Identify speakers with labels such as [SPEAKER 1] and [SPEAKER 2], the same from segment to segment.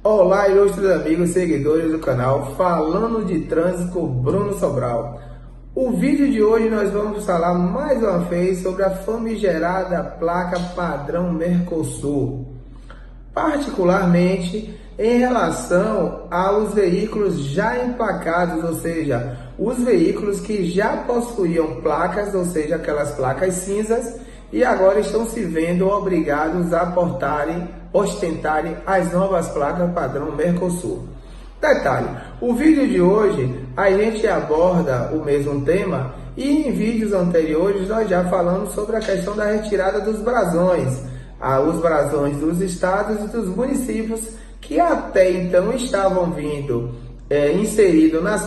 [SPEAKER 1] Olá, ilustres amigos e seguidores do canal Falando de Trânsito com Bruno Sobral. O vídeo de hoje nós vamos falar mais uma vez sobre a famigerada placa padrão Mercosul, particularmente em relação aos veículos já emplacados, ou seja, os veículos que já possuíam placas, ou seja, aquelas placas cinzas, e agora estão se vendo obrigados a ostentarem as novas placas padrão Mercosul. Detalhe, o vídeo de hoje a gente aborda o mesmo tema e em vídeos anteriores nós já falamos sobre a questão da retirada dos brasões, os brasões dos estados e dos municípios que até então estavam vindo inseridos nas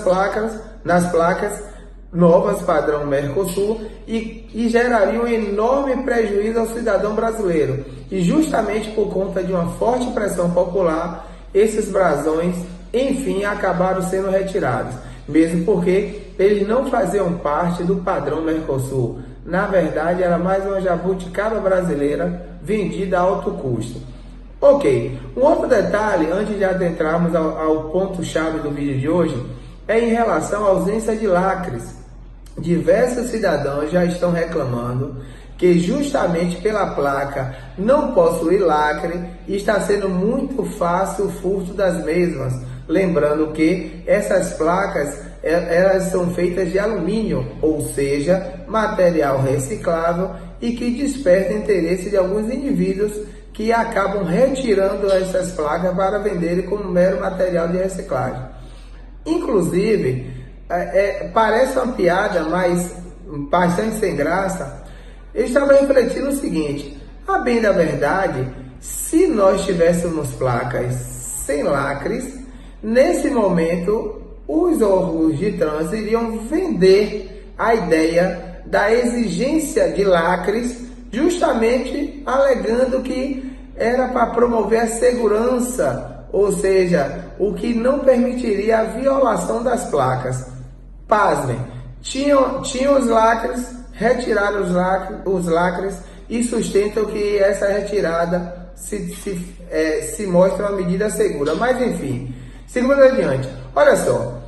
[SPEAKER 1] placas novas padrão Mercosul e gerariam um enorme prejuízo ao cidadão brasileiro. E justamente por conta de uma forte pressão popular, esses brasões, enfim, acabaram sendo retirados, mesmo porque eles não faziam parte do padrão Mercosul. Na verdade, era mais uma jabuticaba brasileira vendida a alto custo. Ok, um outro detalhe, antes de adentrarmos ao ponto-chave do vídeo de hoje, é em relação à ausência de lacres. Diversos cidadãos já estão reclamando que justamente pela placa não possuir lacre, está sendo muito fácil o furto das mesmas. Lembrando que essas placas elas são feitas de alumínio, ou seja, material reciclável, e que desperta interesse de alguns indivíduos que acabam retirando essas placas para venderem como mero material de reciclagem. Inclusive, parece uma piada, mas bastante sem graça. Eu estava refletindo o seguinte: a bem da verdade, se nós tivéssemos placas sem lacres, nesse momento os órgãos de trânsito iriam vender a ideia da exigência de lacres, justamente alegando que era para promover a segurança, ou seja, o que não permitiria a violação das placas. Pasmem, tinham os lacres, retiraram os lacres e sustentam que essa retirada se mostra uma medida segura. Mas enfim, seguindo adiante, olha só,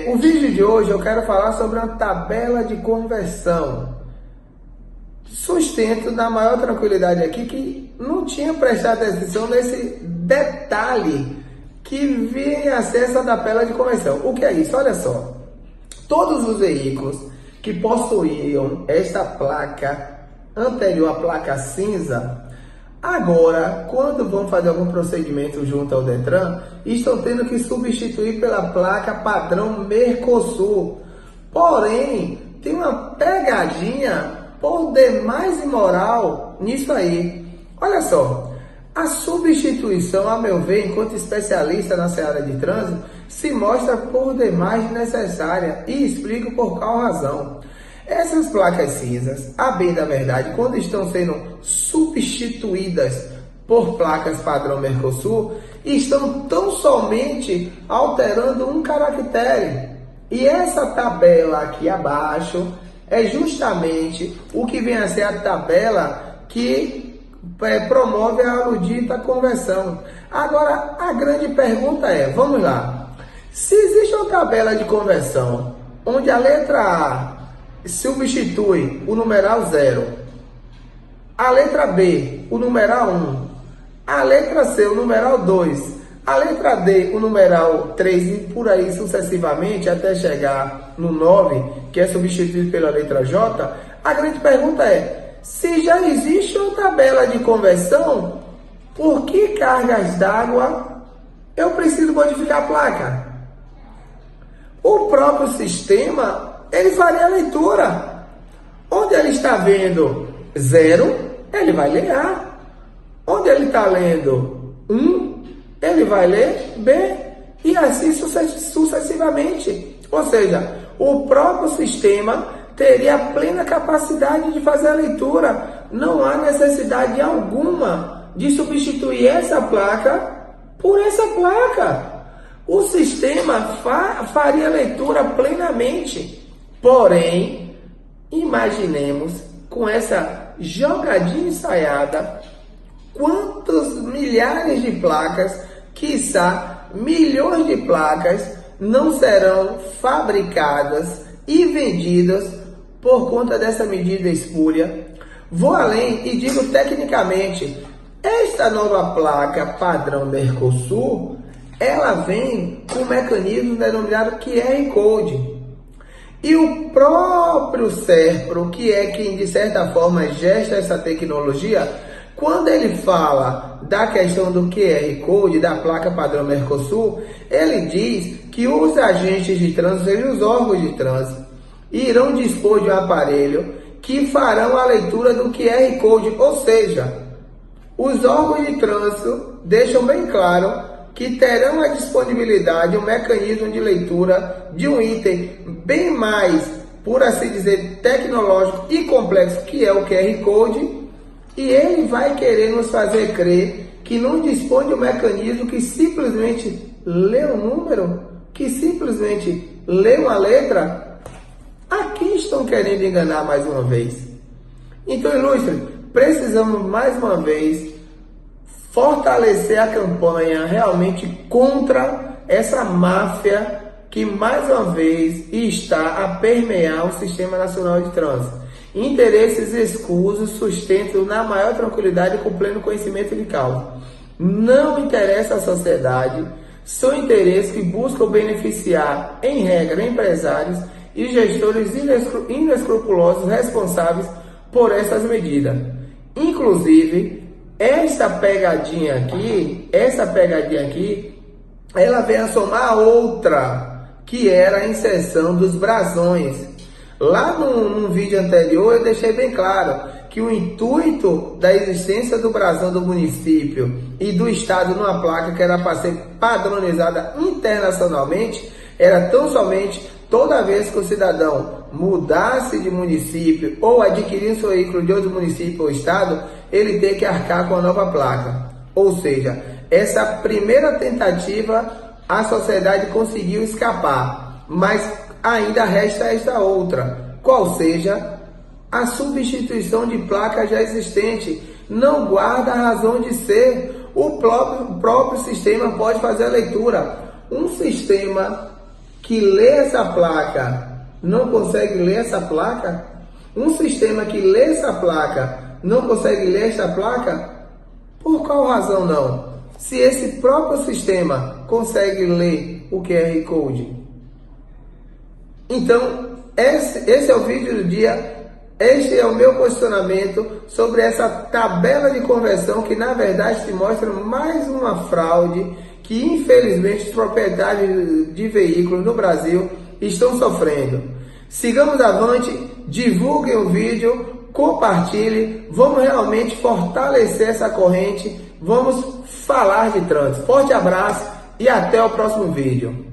[SPEAKER 1] o vídeo de hoje eu quero falar sobre uma tabela de conversão. Sustento na maior tranquilidade aqui que não tinha prestado atenção nesse detalhe que vem a ser essa tabela de conversão. O que é isso? Olha só. Todos os veículos que possuíam esta placa anterior à placa cinza, agora, quando vão fazer algum procedimento junto ao Detran, estão tendo que substituir pela placa padrão Mercosul. Porém, tem uma pegadinha por demais imoral nisso aí. Olha só. A substituição, a meu ver, enquanto especialista na seara de trânsito, se mostra por demais necessária e explico por qual razão. Essas placas cinzas, a bem da verdade, quando estão sendo substituídas por placas padrão Mercosul, estão tão somente alterando um caractere. E essa tabela aqui abaixo é justamente o que vem a ser a tabela que promove a aludita conversão. Agora, a grande pergunta é, vamos lá, se existe uma tabela de conversão onde a letra A substitui o numeral 0, a letra B, o numeral 1, a letra C, o numeral 2, a letra D, o numeral 3 e por aí sucessivamente até chegar no 9, que é substituído pela letra J, a grande pergunta é, se já existe uma tabela de conversão, por que cargas d'água eu preciso modificar a placa? O próprio sistema, ele faria a leitura. Onde ele está vendo 0, ele vai ler A. Onde ele está lendo 1, ele vai ler B. E assim sucessivamente. Ou seja, o próprio sistema teria plena capacidade de fazer a leitura. Não há necessidade alguma de substituir essa placa por essa placa. O sistema faria a leitura plenamente. Porém, imaginemos com essa jogadinha ensaiada quantos milhares de placas quiçá milhões de placas não serão fabricadas e vendidas por conta dessa medida espúria. Vou além e digo tecnicamente, esta nova placa padrão Mercosul, ela vem com um mecanismo denominado QR Code. E o próprio Serpro, que é quem de certa forma gesta essa tecnologia, quando ele fala da questão do QR Code, da placa padrão Mercosul, ele diz que os agentes de trânsito e os órgãos de trânsito irão dispor de um aparelho que farão a leitura do QR Code, ou seja, os órgãos de trânsito deixam bem claro que terão a disponibilidade, um mecanismo de leitura de um item bem mais, por assim dizer, tecnológico e complexo, que é o QR Code, e ele vai querer nos fazer crer que não dispõe de um mecanismo que simplesmente lê um número, que simplesmente lê uma letra. Aqui estão querendo enganar mais uma vez. Então, ilustre, precisamos mais uma vez fortalecer a campanha realmente contra essa máfia que mais uma vez está a permear o Sistema Nacional de Trânsito. Interesses escusos sustentam na maior tranquilidade e com pleno conhecimento de causa. Não interessa à sociedade, são interesses que buscam beneficiar, em regra, empresários e gestores inescrupulosos responsáveis por essas medidas. Inclusive, essa pegadinha aqui, ela vem a somar a outra, que era a inserção dos brasões. Lá num vídeo anterior eu deixei bem claro que o intuito da existência do brasão do município e do estado numa placa que era para ser padronizada internacionalmente, era tão somente toda vez que o cidadão mudasse de município ou adquirisse seu veículo de outro município ou estado, ele ter que arcar com a nova placa. Ou seja, essa primeira tentativa a sociedade conseguiu escapar, mas ainda resta esta outra, qual seja a substituição de placa já existente. Não guarda razão de ser. O próprio sistema pode fazer a leitura. Um sistema que lê essa placa não consegue ler essa placa? Um sistema que lê essa placa não consegue ler esta placa? Por qual razão não? Se esse próprio sistema consegue ler o QR Code. Então, esse é o vídeo do dia. Este é o meu posicionamento sobre essa tabela de conversão que na verdade se mostra mais uma fraude que infelizmente os proprietários de veículos no Brasil estão sofrendo. Sigamos avante, divulguem o vídeo, compartilhe, vamos realmente fortalecer essa corrente, vamos falar de trânsito. Forte abraço e até o próximo vídeo.